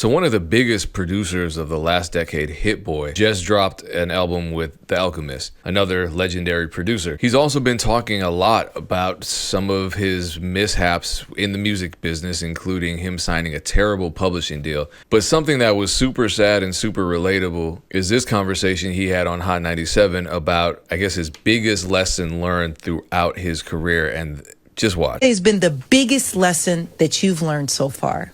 So one of the biggest producers of the last decade, Hitboy, just dropped an album with The Alchemist, another legendary producer. He's also been talking a lot about some of his mishaps in the music business, including him signing a terrible publishing deal. But something that was super sad and super relatable is this conversation he had on Hot 97 about, I guess, his biggest lesson learned throughout his career. And just watch. It's been the biggest lesson that you've learned so far.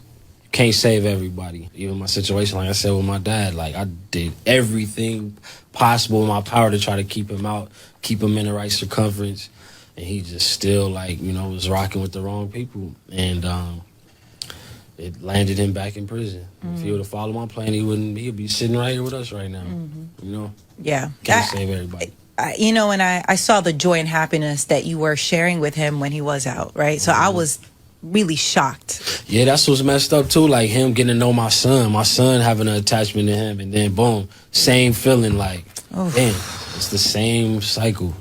Can't save everybody. Even my situation, like I said with my dad, like I did everything possible in my power to try to keep him out, keep him in the right circumference, and he just still, like, you know, was rocking with the wrong people, and it landed him back in prison. If he would have followed my plan, he'd be sitting right here with us right now. You know? Yeah. Can't save everybody. You know, and I saw the joy and happiness that you were sharing with him when he was out, right? So I was really shocked. Yeah, that's what's messed up too. Like him getting to know my son having an attachment to him, and then boom, same feeling. Like, damn, it's the same cycle.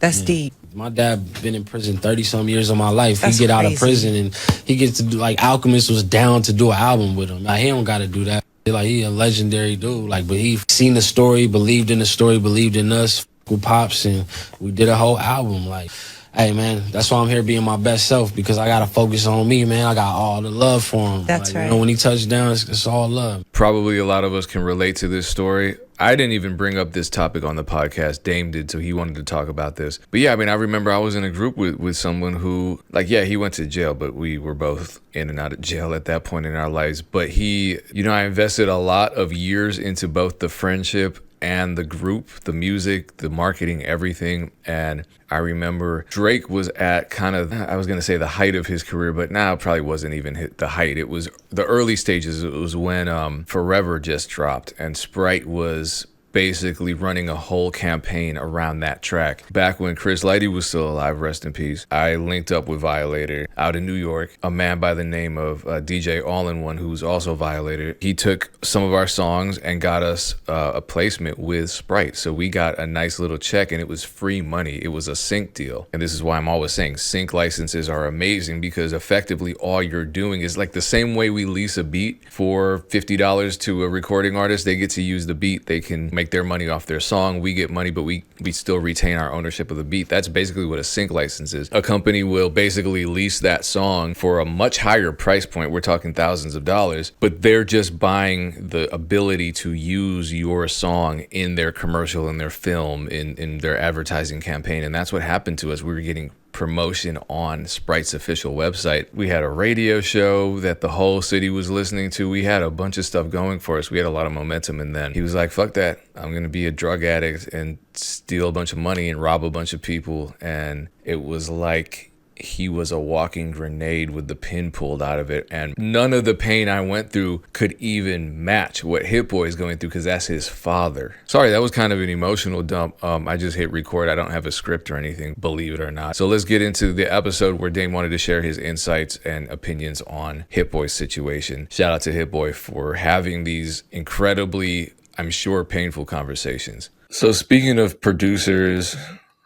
That's deep. My dad been in prison 30-some years of my life. That's he get crazy. out of prison and he gets to do, like, Alchemist was down to do an album with him. Like, he don't got to do that. Like, he a legendary dude. Like, but he seen the story, believed in the story, believed in us with Pops, and we did a whole album. Like, hey, man, that's why I'm here being my best self, because I got to focus on me, man. I got all the love for him. That's like, right. You know, when he touched down, it's all love. Probably a lot of us can relate to this story. I didn't even bring up this topic on the podcast. Dame did, so he wanted to talk about this. But yeah, I mean, I remember I was in a group with someone who, like, yeah, he went to jail, but we were both in and out of jail at that point in our lives. But he, you know, I invested a lot of years into both the friendship and the group, the music, the marketing, everything. And I remember Drake was at kind of, I was going to say the height of his career, but now it probably wasn't even the height. It was the early stages. It was when Forever just dropped, and Sprite was basically running a whole campaign around that track. Back when Chris Lighty was still alive, rest in peace, I linked up with Violator out in New York, a man by the name of DJ All-in-One, who's also Violator. He took some of our songs and got us a placement with Sprite. So we got a nice little check, and it was free money. It was a sync deal. And this is why I'm always saying sync licenses are amazing, because effectively all you're doing is, like, the same way we lease a beat for $50 to a recording artist. They get to use the beat. They can make their money off their song. We get money, but we still retain our ownership of the beat. That's basically what a sync license is. A company will basically lease that song for a much higher price point. We're talking thousands of dollars, but they're just buying the ability to use your song in their commercial, in their film, in their advertising campaign. And that's what happened to us. We were getting promotion on Sprite's official website. We had a radio show that the whole city was listening to. We had a bunch of stuff going for us. We had a lot of momentum. And then he was like, fuck that. I'm going to be a drug addict and steal a bunch of money and rob a bunch of people. And it was like he was a walking grenade with the pin pulled out of it. And none of the pain I went through could even match what Hitboy is going through, because that's his father. Sorry, that was kind of an emotional dump. I just hit record. I don't have a script or anything, believe it or not. So let's get into the episode where Dame wanted to share his insights and opinions on Hitboy's situation. Shout out to Hitboy for having these incredibly, I'm sure, painful conversations. So speaking of producers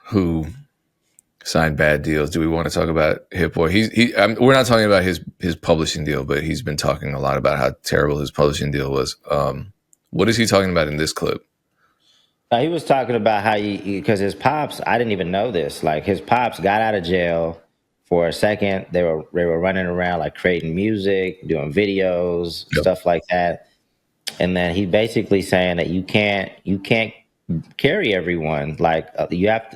who signed bad deals, do we want to talk about Hitboy? We're not talking about his publishing deal, but he's been talking a lot about how terrible his publishing deal was. What is he talking about in this clip? He was talking about how because his pops, I didn't even know this. Like, his pops got out of jail for a second. They were running around, like, creating music, doing videos, stuff like that. And then he basically saying that you can't carry everyone. Like, a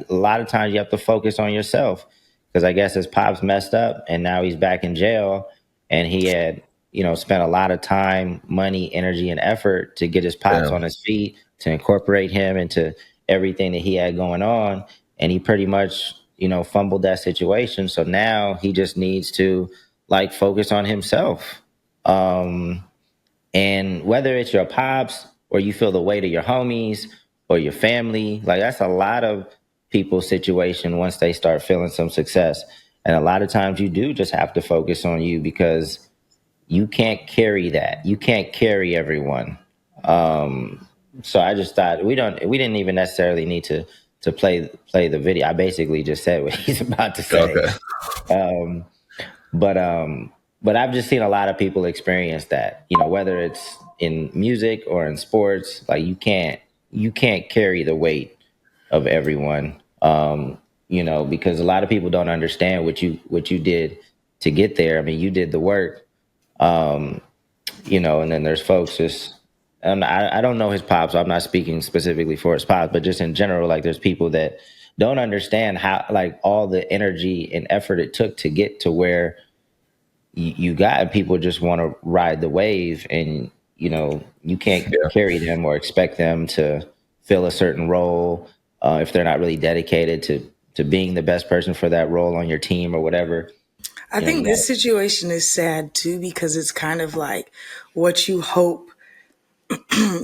lot of times you have to focus on yourself, because I guess his pops messed up and now he's back in jail, and he had, you know, spent a lot of time, money, energy, and effort to get his pops on his feet, to incorporate him into everything that he had going on. And he pretty much, you know, fumbled that situation. So now he just needs to, like, focus on himself. And whether it's your pops or you feel the weight of your homies or your family, like, that's a lot of people's situation once they start feeling some success. And a lot of times you do just have to focus on you, because you can't carry that. You can't carry everyone. So I just thought we didn't even necessarily need to play the video. I basically just said what he's about to say. Okay. But but I've just seen a lot of people experience that. You know, whether it's in music or in sports, like you can't carry the weight of everyone. You know, because a lot of people don't understand what you did to get there. I mean, you did the work. You know, and then there's folks just. And I don't know his pops, so I'm not speaking specifically for his pops, but just in general, like there's people that don't understand how, like, all the energy and effort it took to get to where you got, and people just want to ride the wave, and you know you can't Yeah. carry them or expect them to fill a certain role if they're not really dedicated to being the best person for that role on your team or whatever. I You know, think you this got. situation is sad too because it's kind of like what you hope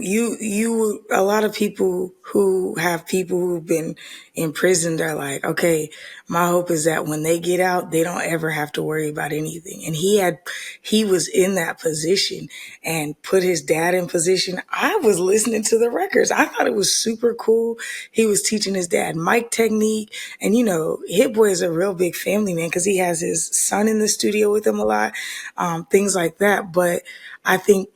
you a lot of people who have people who've been imprisoned are like, okay, my hope is that when they get out they don't ever have to worry about anything. And he was in that position and put his dad in position. I was listening to the records. I thought it was super cool. He was teaching his dad mic technique, and you know, Hitboy is a real big family man because he has his son in the studio with him a lot, things like that. But I think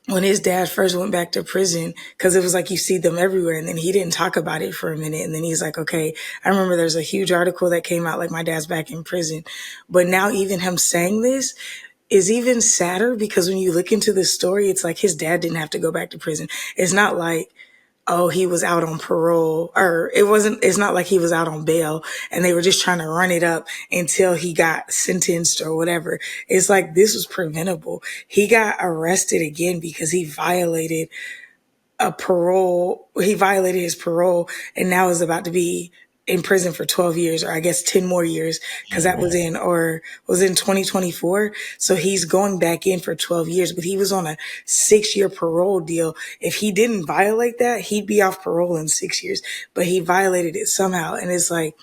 when his dad first went back to prison, because it was like you see them everywhere, and then he didn't talk about it for a minute, and then he's like, okay, I remember there's a huge article that came out like my dad's back in prison. But now even him saying this is even sadder because when you look into the story, it's like his dad didn't have to go back to prison. It's not like, oh, he was out on parole, or it's not like he was out on bail and they were just trying to run it up until he got sentenced or whatever. It's like this was preventable. He got arrested again because he violated his parole, and now is about to be in prison for 12 years, or I guess 10 more years, because that was in 2024. So he's going back in for 12 years, but he was on a 6-year parole deal. If he didn't violate that, he'd be off parole in 6 years, but he violated it somehow. And it's like,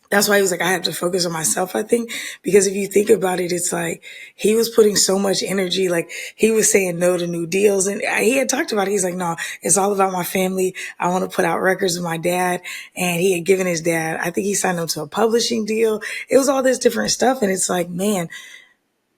that's why he was like, I have to focus on myself, I think. Because if you think about it, it's like he was putting so much energy. Like he was saying no to new deals. And he had talked about it. He's like, no, it's all about my family. I want to put out records with my dad. And he had given his dad, I think he signed him to a publishing deal. It was all this different stuff. And it's like, man,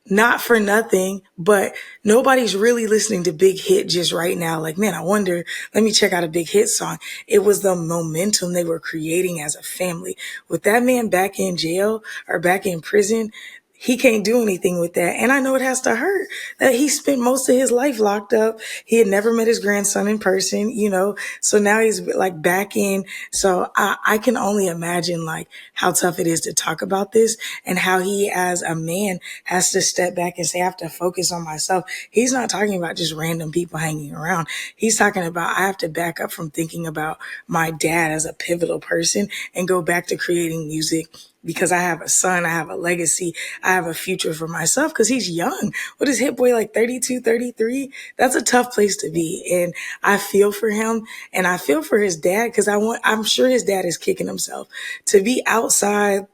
not for nothing, but nobody's really listening to Big Hit just right now. Like, man, I wonder, let me check out a Big Hit song. It was the momentum they were creating as a family. With that man back in jail or back in prison, he can't do anything with that. And I know it has to hurt that he spent most of his life locked up. He had never met his grandson in person, you know, so now he's like back in. So I can only imagine like how tough it is to talk about this and how he as a man has to step back and say, I have to focus on myself. He's not talking about just random people hanging around. He's talking about, I have to back up from thinking about my dad as a pivotal person and go back to creating music because I have a son, I have a legacy, I have a future for myself because he's young. What is Hitboy, like 32, 33? That's a tough place to be. And I feel for him and I feel for his dad because I'm sure his dad is kicking himself to be outside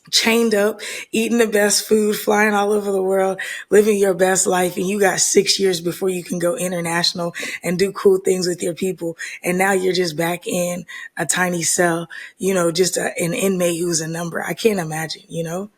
chained up, eating the best food, flying all over the world, living your best life. And you got 6 years before you can go international and do cool things with your people. And now you're just back in a tiny cell, you know, just an inmate who's a number. I can't imagine, you know?